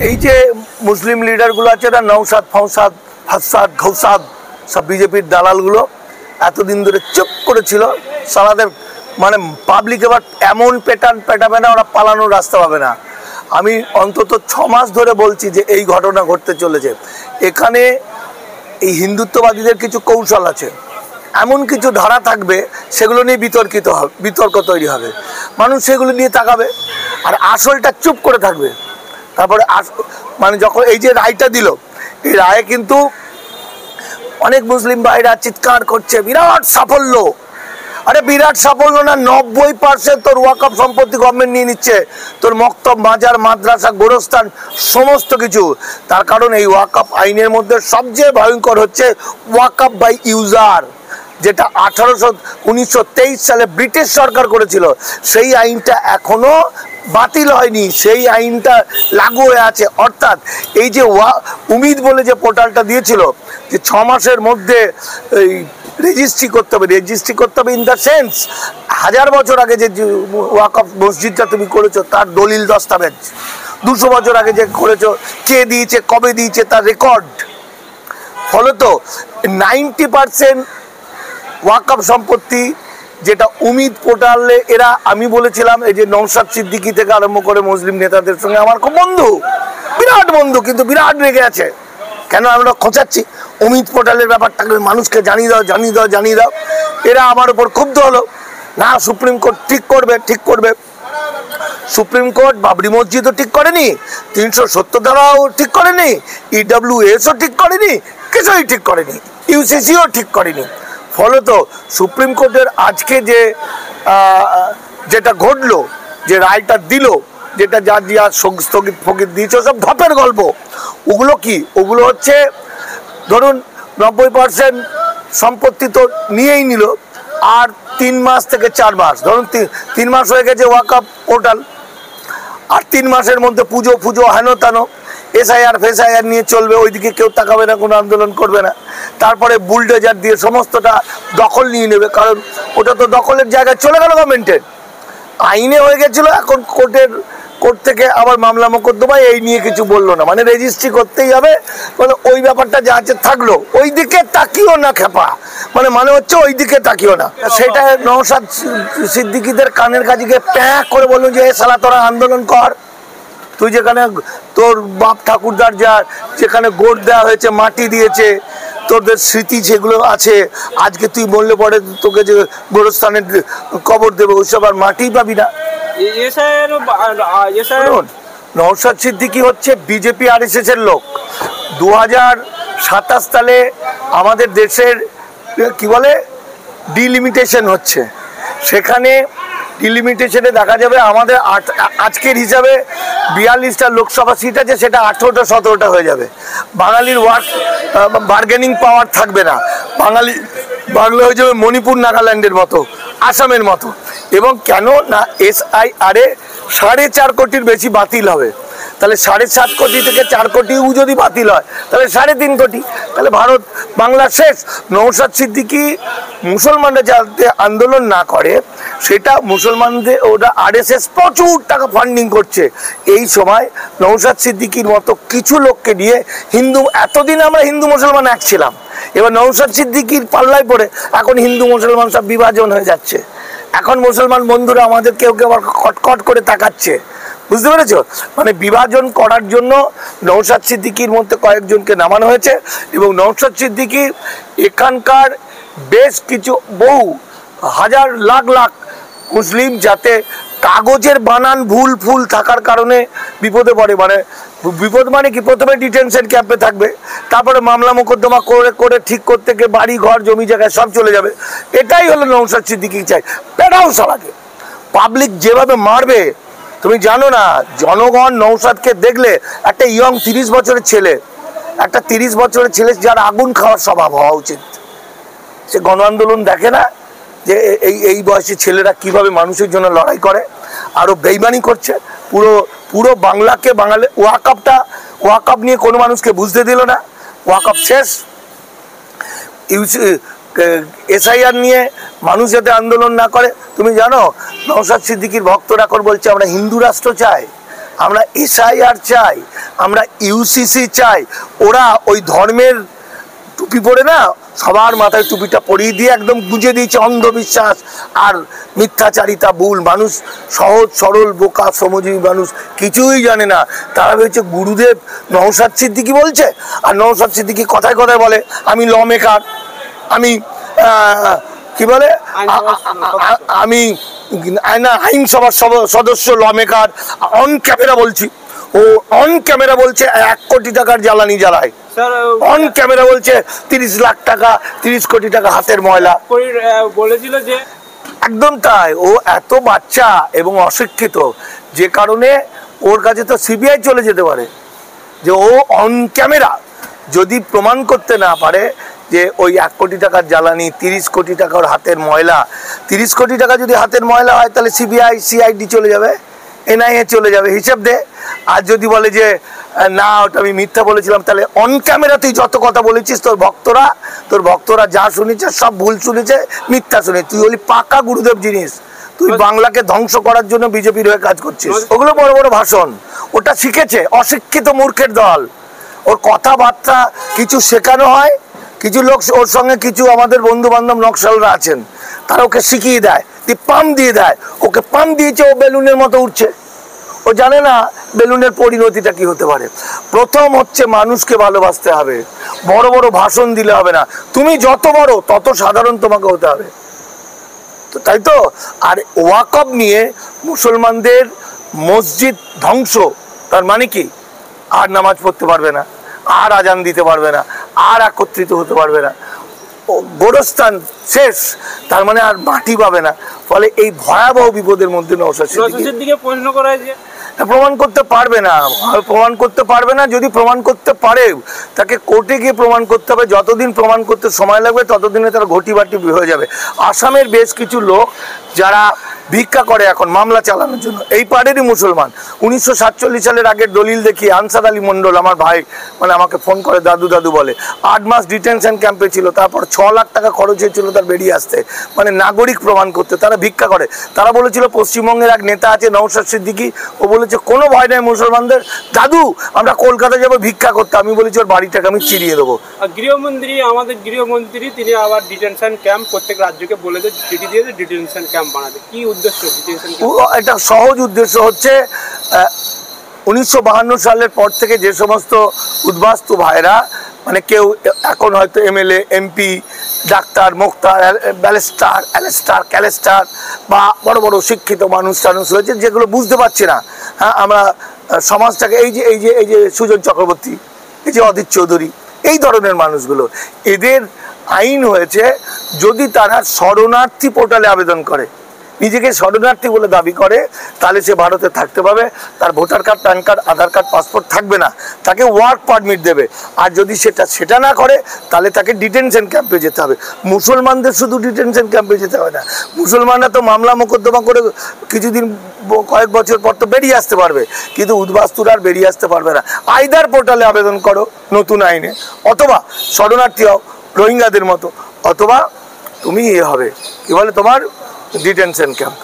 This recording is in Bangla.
এই যে মুসলিম লিডারগুলো আছে না, নওশাদ ফৌসাদ ফাসাদ ঘৌসাদ, সব বিজেপির দালালগুলো এতদিন ধরে চুপ করেছিল। সারাদের মানে পাবলিক এবার এমন পেটাবে না, ওরা পালানোর রাস্তা পাবে না। আমি অন্তত 6 মাস ধরে বলছি যে এই ঘটনা ঘটতে চলেছে। এখানে এই হিন্দুত্ববাদীদের কিছু কৌশল আছে, এমন কিছু ধারা থাকবে সেগুলো নিয়ে বিতর্ক তৈরি হবে, মানুষ সেগুলো নিয়ে তাকাবে, আর আসলটা চুপ করে থাকবে। তারপরে মানে যখন এই যে রায়টা দিল, এই রায়ে কিন্তু অনেক মুসলিম ভাইরা চিৎকার করছে বিরাট সাফল্য। আরে বিরাট সাফল্য না, 90% তোর ওয়াকফ সম্পত্তি গভর্নমেন্ট নিয়ে নিচ্ছে, তোর মক্তব, মাজার, মাদ্রাসা, গোরস্থান সমস্ত কিছু। তার কারণ এই ওয়াকফ আইনের মধ্যে সবচেয়ে ভয়ঙ্কর হচ্ছে ওয়াকফ বাই ইউজার, যেটা 1923 সালে ব্রিটিশ সরকার করেছিল। সেই আইনটা এখনো বাতিল হয়নি, সেই আইনটা লাগু হয়ে আছে। অর্থাৎ এই যে উমিদ বলে যে পোর্টালটা দিয়েছিল যে 6 মাসের মধ্যে এই রেজিস্ট্রি করতে হবে ইন দ্য সেন্স 1000 বছর আগে যে ওয়াকফ মসজিদটা তুমি করেছো তার দলিল দস্তাবেজ, 200 বছর আগে যে করেছো কে দিয়েছে, কবে দিয়েছে তার রেকর্ড। ফলত 90% ওয়াকফ সম্পত্তি যেটা উমিদ পোর্টালে এরা, আমি বলেছিলাম এই যে নওশাদ সিদ্দিকী থেকে আরম্ভ করে মুসলিম নেতাদের সঙ্গে আমার খুব বন্ধু, বিরাট বন্ধু, কিন্তু বিরাট রেগে আছে। কেন আমরা খোঁচাচ্ছি উমিদ পোর্টালের ব্যাপারটাকে মানুষকে জানিয়ে দাও। এরা আমার উপর ক্ষুব্ধ হলো, না সুপ্রিম কোর্ট ঠিক করবে। সুপ্রিম কোর্ট বাবরি মসজিদও ঠিক করেনি, 370 ধারাও ঠিক করেনি, EWS ঠিক করেনি, কিছুই ঠিক করেনি, UCCও ঠিক করেনি। ফলত সুপ্রিম কোর্টের আজকে যে যেটা ঘটলো, যে রায়টা দিল, যেটা যা স্থগিত দিয়েছে সব ঢপের গল্প। ওগুলো কি? ওগুলো হচ্ছে ধরুন 90% সম্পত্তি তো নিয়েই নিল, আর 3 মাস থেকে 4 মাস, ধরুন 3 মাস হয়ে গেছে ওয়াকফ পোর্টাল, আর 3 মাসের মধ্যে পুজো হেন তেন এসআইআর নিয়ে চলবে, ওইদিকে কেউ তাকাবে না, কোনো আন্দোলন করবে না। তারপরে বুলডোজার দিয়ে সমস্তটা দখল নিয়ে নেবে, কারণ ওটা তো দখলের জায়গায় চলে গেল গভর্নমেন্টের, আইনে হয়ে গেছিলো। এখন কোর্ট থেকে আবার মামলা মোকদ্দমা, এই নিয়ে কিছু বললো না, মানে রেজিস্ট্রি করতেই হবে, মানে ওই ব্যাপারটা যা আছে থাকলো, ওই দিকে তাকিও না খেপা, মানে হচ্ছে ওই দিকে তাকিও না। সেটা নওশাদ সিদ্দিকীদের কানের কাছে প্যাক করে বললো যে শালা তোরা আন্দোলন কর, তুই যেখানে তোর বাপ ঠাকুরদার যেখানে গোট দেওয়া হয়েছে, মাটি দিয়েছে, তোদের স্মৃতি যেগুলো আছে, আজকে তুই বললে পরে তোকে যে গোরস্থানে কবর দেবে, ওইসব আর মাটি পাবি না। নওশাদ সিদ্দিকী হচ্ছে বিজেপি RSS এর লোক। 2027 সালে আমাদের দেশের কি বলে ডিলিমিটেশন হচ্ছে, সেখানে ডিলিমিটেশনে দেখা যাবে আমাদের আজকের হিসাবে 42টা লোকসভা সিট আছে, সেটা 18টা 17টা হয়ে যাবে। বাঙালির বার্গেনিং পাওয়ার থাকবে না, বাংলা হয়ে যাবে মণিপুর, নাগাল্যান্ডের মতো, আসামের মতো। এবং কেন না SIR 4.5 কোটির বেশি বাতিল হবে, তাহলে 7.5 কোটি থেকে 4 কোটিও যদি বাতিল হয় তাহলে 3.5 কোটি, তাহলে ভারত বাংলা শেষ। নওশাদ সিদ্দিকী মুসলমানরা যাতে আন্দোলন না করে, সেটা মুসলমানদের ওরা RSS প্রচুর টাকা ফান্ডিং করছে। এই সময় নওশাদ সিদ্দিকীর মতো কিছু লোককে নিয়ে এতদিন আমরা হিন্দু মুসলমান এক ছিলাম, এবার নওশাদ সিদ্দিকীর পাল্লায় পড়ে এখন হিন্দু মুসলমান সব বিভাজন হয়ে যাচ্ছে। এখন মুসলমান বন্ধুরা আমাদের কেউ আবার কটকট করে তাকাচ্ছে, বুঝতে পেরেছো? মানে বিভাজন করার জন্য নওশাদ সিদ্দিকীর মধ্যে কয়েকজনকে নামানো হয়েছে, এবং নওশাদ সিদ্দিকী এখানকার বেশ কিছু বহু হাজার লাখ মুসলিম যাতে কাগজের বানান ভুল থাকার কারণে বিপদে পড়ে, মানে বিপদ মানে কি, প্রথমে ডিটেনশন ক্যাম্পে থাকবে, তারপরে মামলা মোকদ্দমা করে ঠিক করতে গিয়ে বাড়ি ঘর জমি জায়গায় সব চলে যাবে। এটাই হলো নওশাদ সিদ্দিকী চাই, পেটাও শালাকে। পাবলিক যেভাবে মারবে তুমি জানো না, জনগণ নওশাদকে দেখলে, একটা ইয়ং 30 বছরের ছেলে, যার আগুন খাওয়ার স্বভাব হওয়া উচিত, সে গণ আন্দোলন দেখে না যে এই বয়সী ছেলেরা কিভাবে মানুষের জন্য লড়াই করে, আরো বেইমানি করছে। পুরো বাংলাকে, বাঙালি ওয়াকফ নিয়ে কোনো মানুষকে বুঝতে দিল না, ওয়াকফ শেষ। SIR নিয়ে মানুষ যাতে আন্দোলন না করে। তুমি জানো নওশাদ সিদ্দিকীর ভক্তরা এখন বলছে আমরা হিন্দু রাষ্ট্র চাই, আমরা SIR চাই, আমরা ইউসিসি চাই, ওরা ওই ধর্মের টুপি পরে না, সবার মাথায় টুপিটা পরিয়ে দিয়ে একদম গুঁজে দিয়েছে অন্ধবিশ্বাস আর মিথ্যাচারিতা, ভুল। মানুষ সহজ সরল বোকা শ্রমজীবী মানুষ কিছুই জানে না। তারা ভেবেছে গুরুদেব নওশাদ সিদ্দিকী বলছে, আর নওশাদ সিদ্দিকী কথায় কথায় বলে আমি ল মেকার, আমি কি বলে, আমি আইনসভার সদস্য, ল মেকার। অন ক্যামেরা বলছি, ও অন ক্যামেরা বলছে 1 কোটি টাকার জ্বালানি জ্বালায়, অন ক্যামেরা বলছে 30 লাখ টাকা, 30 কোটি টাকা হাতের ময়লা বলেছিল যে। একদম তাই। ও এত বাচ্চা এবং অশিক্ষিত, যে কারণে ওর কাছে তো সিবিআই চলে যেতে পারে। যে ও অন ক্যামেরা যদি প্রমাণ করতে না পারে যে ওই 1 কোটি টাকার জ্বালানি, 30 কোটি টাকার হাতের ময়লা, 30 কোটি টাকা যদি হাতের ময়লা হয় তাহলে সিবিআই সিআইডি চলে যাবে, এনআইএ চলে যাবে, হিসেব দে। আর যদি বলে যে না ওটা আমি মিথ্যা বলেছিলাম, তাহলে অন ক্যামেরা তুই যত কথা বলেছিস তোর ভক্তরা যা শুনেছে সব ভুল শুনেছে, মিথ্যা শুনে। তুই হলি পাকা গুরুদেব জিনিস, তুই বাংলাকে ধ্বংস করার জন্য বিজেপির হয়ে কাজ করছিস। ওগুলো বড় বড় ভাষণ, ওটা শিখেছে অশিক্ষিত মূর্খের দল। ওর কথাবার্তা কিছু শেখানো হয়, কিছু লোক ওর সঙ্গে, কিছু আমাদের বন্ধু বান্ধব নকশালরা আছেন, তারা ওকে শিখিয়ে দেয়, পাম্প দিয়ে দেয়। ওকে পাম্প দিয়েছে, ও বেলুনের মতো উঠছে। ও জানে না বেলুনের পরিণতিটা কি হতে পারে। প্রথম হচ্ছে মানুষকে ভালোবাসতে হবে, বড় বড় ভাষণ দিলে হবে না। তুমি যত বড় তত সাধারণ তোমাকে হতে হবে, তো তাই তো। আর ওয়াকফ নিয়ে মুসলমানদের মসজিদ ধ্বংস, তার মানে কি? আর নামাজ পড়তে পারবে না, আর আজান দিতে পারবে না, আর একত্রিত হতে পারবে না, গোরস্থান শেষ, তার মানে আর মাটি পাবে না। ফলে এই ভয়াবহ বিপদের মধ্যে নওশাদ সিদ্দিকীর দিকে প্রশ্ন করা হয় যে প্রমাণ করতে পারবে না, প্রমাণ করতে পারবে না। যদি প্রমাণ করতে পারে তাকে কোর্টে গিয়ে প্রমাণ করতে হবে। যতদিন প্রমাণ করতে সময় লাগবে ততদিনে তার ঘটি বাটি হয়ে যাবে। আসামের বেশ কিছু লোক যারা ভিক্ষা করে এখন মামলা চালানোর জন্য, এই পাড়েরই মুসলমান, 1947 সালের আগের দলিল দেখিয়ে আনসার আলী মন্ডল, আমার ভাই, মানে আমাকে ফোন করে দাদু দাদু বলে, 8 মাস ডিটেনশন ক্যাম্পে ছিল, তারপর 6 লাখ টাকা খরচ হয়েছিল তার বেরিয়ে আসতে, মানে নাগরিক প্রমাণ করতে। তারা ভিক্ষা করে। তারা বলেছিল পশ্চিমবঙ্গের এক নেতা আছে নওশাদ সিদ্দিকী, ও বলেছে কোনো ভয় নেই মুসলমানদের, দাদু আমরা কলকাতা যাবো ভিক্ষা করতে। আমি বলেছি ওর বাড়িটাকে আমি চিরিয়ে দেবো। গৃহমন্ত্রী, আমাদের গৃহমন্ত্রী, তিনি আবার ডিটেনশন ক্যাম্প প্রত্যেক রাজ্যকে বলে চিঠি দিয়েছে ডিটেনশন ক্যাম্প বানাতে। কি উদ্দেশ্য ডিটেনশন ক্যাম্প? একটা সহজ উদ্দেশ্য হচ্ছে 1952 সালের পর থেকে যে সমস্ত উদ্বাস্তু ভাইরা, মানে কেউ এখন হয়তো এমএলএ, এমপি, ডাক্তার, মুক্তার, ব্যারিস্টার, ক্যালেস্টার বা বড় বড় শিক্ষিত মানুষ টানুষ হয়েছে, যেগুলো বুঝতে পারছি না। হ্যাঁ, আমরা সমাজটাকে এই যে সুজন চক্রবর্তী, এই যে অদিত চৌধুরী, এই ধরনের মানুষগুলো, এদের আইন হয়েছে যদি তারা শরণার্থী পোর্টালে আবেদন করে, নিজেকে শরণার্থী বলে দাবি করে, তাহলে সে ভারতে থাকতে পাবে। তার ভোটার কার্ড, প্যান কার্ড, আধার কার্ড, পাসপোর্ট থাকবে না, তাকে ওয়ার্ক পারমিট দেবে। আর যদি সেটা না করে তাহলে তাকে ডিটেনশন ক্যাম্পে যেতে হবে। মুসলমানদের শুধু ডিটেনশন ক্যাম্পে যেতে হবে না, মুসলমানরা তো মামলা মোকদ্দমা করে কিছুদিন, কয়েক বছর পর তো বেরিয়ে আসতে পারবে, কিন্তু উদ্বাস্তুরা আর বেরিয়ে আসতে পারবে না। আইদার পোর্টালে আবেদন করো নতুন আইনে, অথবা শরণার্থী হও রোহিঙ্গাদের মতো, অথবা তুমি হবে কি বলে তোমার ডিটেনশন ক্যাম্প।